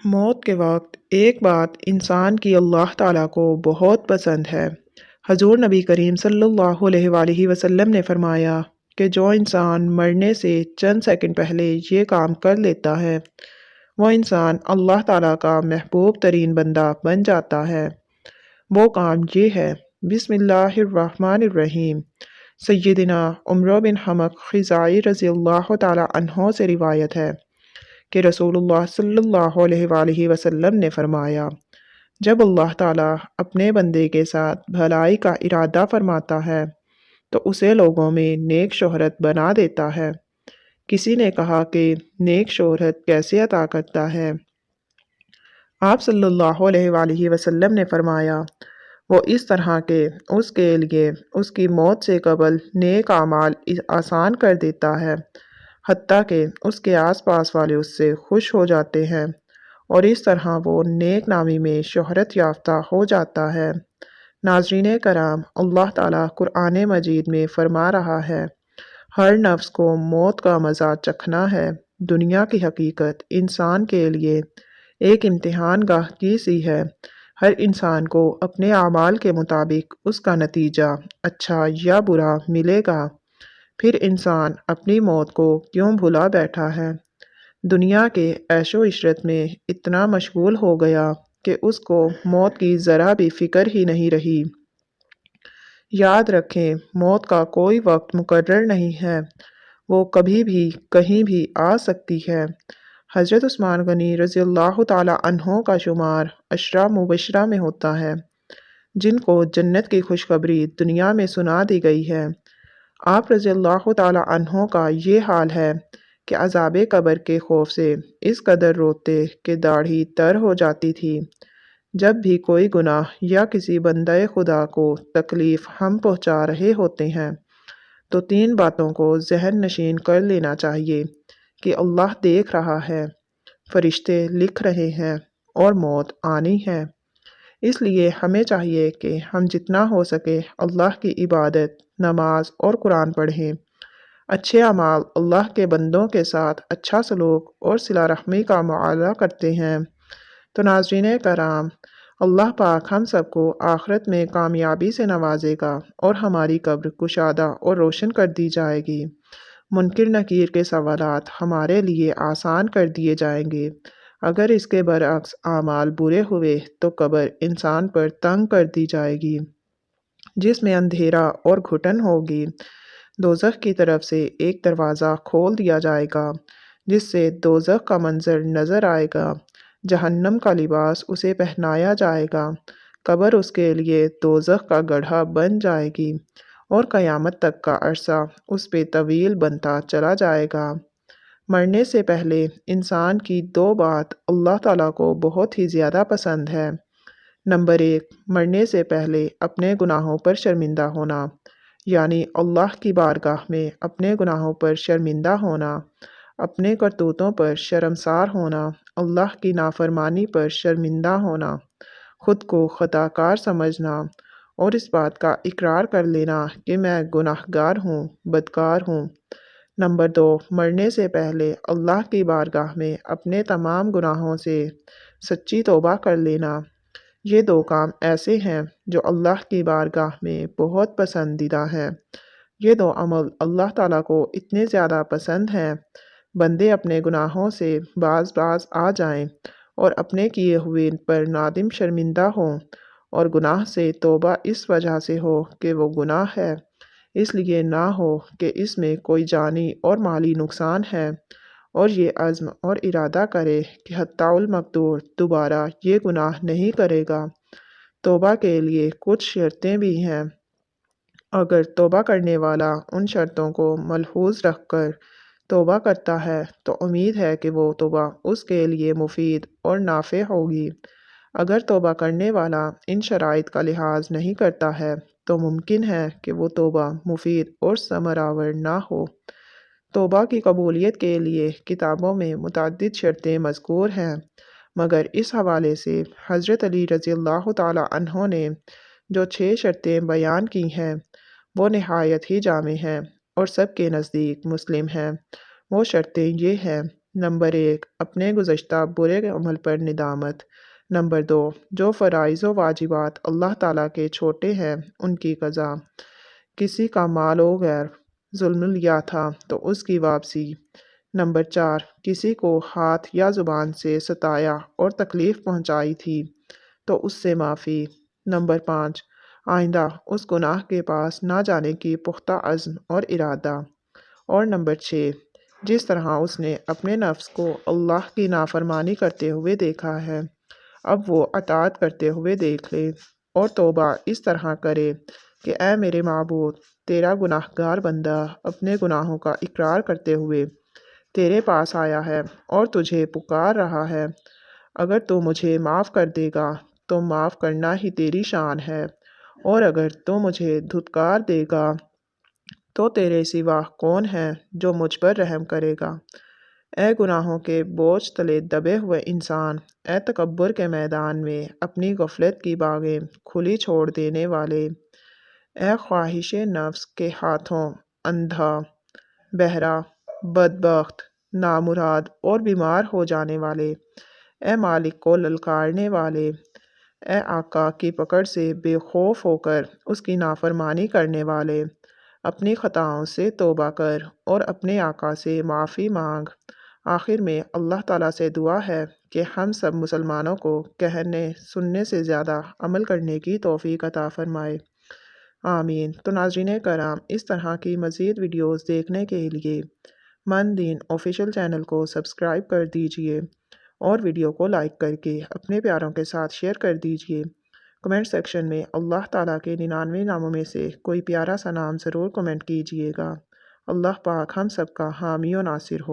موت کے وقت ایک بات انسان کی اللہ تعالیٰ کو بہت پسند ہے۔ حضور نبی کریم صلی اللہ علیہ وآلہ وسلم نے فرمایا کہ جو انسان مرنے سے چند سیکنڈ پہلے یہ کام کر لیتا ہے وہ انسان اللہ تعالیٰ کا محبوب ترین بندہ بن جاتا ہے۔ وہ کام یہ ہے: بسم اللہ الرحمن الرحیم۔ سیدنا عمر بن حمق خزاعی رضی اللہ تعالیٰ عنہ سے روایت ہے کہ رسول اللہ صلی اللہ علیہ وآلہ وسلم نے فرمایا، جب اللہ تعالیٰ اپنے بندے کے ساتھ بھلائی کا ارادہ فرماتا ہے تو اسے لوگوں میں نیک شہرت بنا دیتا ہے۔ کسی نے کہا کہ نیک شہرت کیسے عطا کرتا ہے؟ آپ صلی اللہ علیہ وآلہ وسلم نے فرمایا، وہ اس طرح کہ اس کے لیے اس کی موت سے قبل نیک اعمال آسان کر دیتا ہے، حتیٰ کہ اس کے آس پاس والے اس سے خوش ہو جاتے ہیں، اور اس طرح وہ نیک نامی میں شہرت یافتہ ہو جاتا ہے۔ ناظرین کرام، اللہ تعالیٰ قرآن مجید میں فرما رہا ہے، ہر نفس کو موت کا مزہ چکھنا ہے۔ دنیا کی حقیقت انسان کے لیے ایک امتحان گاہ کی سی ہے۔ ہر انسان کو اپنے اعمال کے مطابق اس کا نتیجہ اچھا یا برا ملے گا۔ پھر انسان اپنی موت کو کیوں بھلا بیٹھا ہے؟ دنیا کے عیش و عشرت میں اتنا مشغول ہو گیا کہ اس کو موت کی ذرا بھی فکر ہی نہیں رہی۔ یاد رکھیں، موت کا کوئی وقت مقرر نہیں ہے، وہ کبھی بھی کہیں بھی آ سکتی ہے۔ حضرت عثمان غنی رضی اللہ تعالیٰ عنہ کا شمار عشرہ مبشرہ میں ہوتا ہے جن کو جنت کی خوشخبری دنیا میں سنا دی گئی ہے۔ آپ رضی اللہ تعالیٰ عنہ کا یہ حال ہے کہ عذاب قبر کے خوف سے اس قدر روتے کہ داڑھی تر ہو جاتی تھی۔ جب بھی کوئی گناہ یا کسی بندہ خدا کو تکلیف ہم پہنچا رہے ہوتے ہیں تو تین باتوں کو ذہن نشین کر لینا چاہیے کہ اللہ دیکھ رہا ہے، فرشتے لکھ رہے ہیں اور موت آنی ہے۔ اس لیے ہمیں چاہیے کہ ہم جتنا ہو سکے اللہ کی عبادت، نماز اور قرآن پڑھیں، اچھے اعمال، اللہ کے بندوں کے ساتھ اچھا سلوک اور صلہ رحمی کا معاملہ کرتے ہیں۔ تو ناظرین کرام، اللہ پاک ہم سب کو آخرت میں کامیابی سے نوازے گا اور ہماری قبر کشادہ اور روشن کر دی جائے گی۔ منکر نکیر کے سوالات ہمارے لیے آسان کر دیے جائیں گے۔ اگر اس کے برعکس اعمال برے ہوئے تو قبر انسان پر تنگ کر دی جائے گی جس میں اندھیرا اور گھٹن ہوگی۔ دوزخ کی طرف سے ایک دروازہ کھول دیا جائے گا جس سے دوزخ کا منظر نظر آئے گا، جہنم کا لباس اسے پہنایا جائے گا، قبر اس کے لیے دوزخ کا گڑھا بن جائے گی اور قیامت تک کا عرصہ اس پہ طویل بنتا چلا جائے گا۔ مرنے سے پہلے انسان کی دو بات اللہ تعالیٰ کو بہت ہی زیادہ پسند ہے۔ نمبر 1، مرنے سے پہلے اپنے گناہوں پر شرمندہ ہونا، یعنی اللہ کی بارگاہ میں اپنے گناہوں پر شرمندہ ہونا، اپنے کرتوتوں پر شرمسار ہونا، اللہ کی نافرمانی پر شرمندہ ہونا، خود کو خطا کار سمجھنا اور اس بات کا اقرار کر لینا کہ میں گناہ گار ہوں، بدکار ہوں۔ نمبر 2، مرنے سے پہلے اللہ کی بارگاہ میں اپنے تمام گناہوں سے سچی توبہ کر لینا۔ یہ دو کام ایسے ہیں جو اللہ کی بارگاہ میں بہت پسندیدہ ہیں۔ یہ دو عمل اللہ تعالیٰ کو اتنے زیادہ پسند ہیں، بندے اپنے گناہوں سے باز آ جائیں اور اپنے کیے ہوئے پر نادم شرمندہ ہوں، اور گناہ سے توبہ اس وجہ سے ہو کہ وہ گناہ ہے، اس لیے نہ ہو کہ اس میں کوئی جانی اور مالی نقصان ہے، اور یہ عزم اور ارادہ کرے کہ حتی المقدور دوبارہ یہ گناہ نہیں کرے گا۔ توبہ کے لیے کچھ شرطیں بھی ہیں۔ اگر توبہ کرنے والا ان شرطوں کو ملحوظ رکھ کر توبہ کرتا ہے تو امید ہے کہ وہ توبہ اس کے لیے مفید اور نافع ہوگی۔ اگر توبہ کرنے والا ان شرائط کا لحاظ نہیں کرتا ہے تو ممکن ہے کہ وہ توبہ مفید اور ثمر آور نہ ہو۔ توبہ کی قبولیت کے لیے کتابوں میں متعدد شرطیں مذکور ہیں، مگر اس حوالے سے حضرت علی رضی اللہ تعالیٰ عنہ نے جو 6 شرطیں بیان کی ہیں وہ نہایت ہی جامع ہیں اور سب کے نزدیک مسلم ہیں۔ وہ شرطیں یہ ہیں: نمبر 1، اپنے گزشتہ برے عمل پر ندامت۔ نمبر 2، جو فرائض و واجبات اللہ تعالیٰ کے چھوٹے ہیں ان کی قضا۔ کسی کا مال و غیر ظلم لیا تھا تو اس کی واپسی۔ نمبر 4، کسی کو ہاتھ یا زبان سے ستایا اور تکلیف پہنچائی تھی تو اس سے معافی۔ نمبر 5، آئندہ اس گناہ کے پاس نہ جانے کی پختہ عزم اور ارادہ۔ اور نمبر 6، جس طرح اس نے اپنے نفس کو اللہ کی نافرمانی کرتے ہوئے دیکھا ہے اب وہ اطاعت کرتے ہوئے دیکھ لے اور توبہ اس طرح کرے کہ اے میرے معبود، تیرا گناہ گار بندہ اپنے گناہوں کا اقرار کرتے ہوئے تیرے پاس آیا ہے اور تجھے پکار رہا ہے۔ اگر تو مجھے معاف کر دے گا تو معاف کرنا ہی تیری شان ہے، اور اگر تو مجھے دھتکار دے گا تو تیرے سوا کون ہے جو مجھ پر رحم کرے گا۔ اے گناہوں کے بوجھ تلے دبے ہوئے انسان، اے تکبر کے میدان میں اپنی غفلت کی باغیں کھلی چھوڑ دینے والے، اے خواہش نفس کے ہاتھوں اندھا، بہرا، بدبخت، نامراد اور بیمار ہو جانے والے، اے مالک کو للکارنے والے، اے آقا کی پکڑ سے بے خوف ہو کر اس کی نافرمانی کرنے والے، اپنی خطاؤں سے توبہ کر اور اپنے آقا سے معافی مانگ۔ آخر میں اللہ تعالیٰ سے دعا ہے کہ ہم سب مسلمانوں کو کہنے سننے سے زیادہ عمل کرنے کی توفیق عطا فرمائے، آمین۔ تو ناظرین کرام، اس طرح کی مزید ویڈیوز دیکھنے کے لیے من دین آفیشیل چینل کو سبسکرائب کر دیجئے اور ویڈیو کو لائک کر کے اپنے پیاروں کے ساتھ شیئر کر دیجئے۔ کمنٹ سیکشن میں اللہ تعالیٰ کے 99 ناموں میں سے کوئی پیارا سا نام ضرور کمنٹ کیجئے گا۔ اللہ پاک ہم سب کا حامی و ناصر ہو۔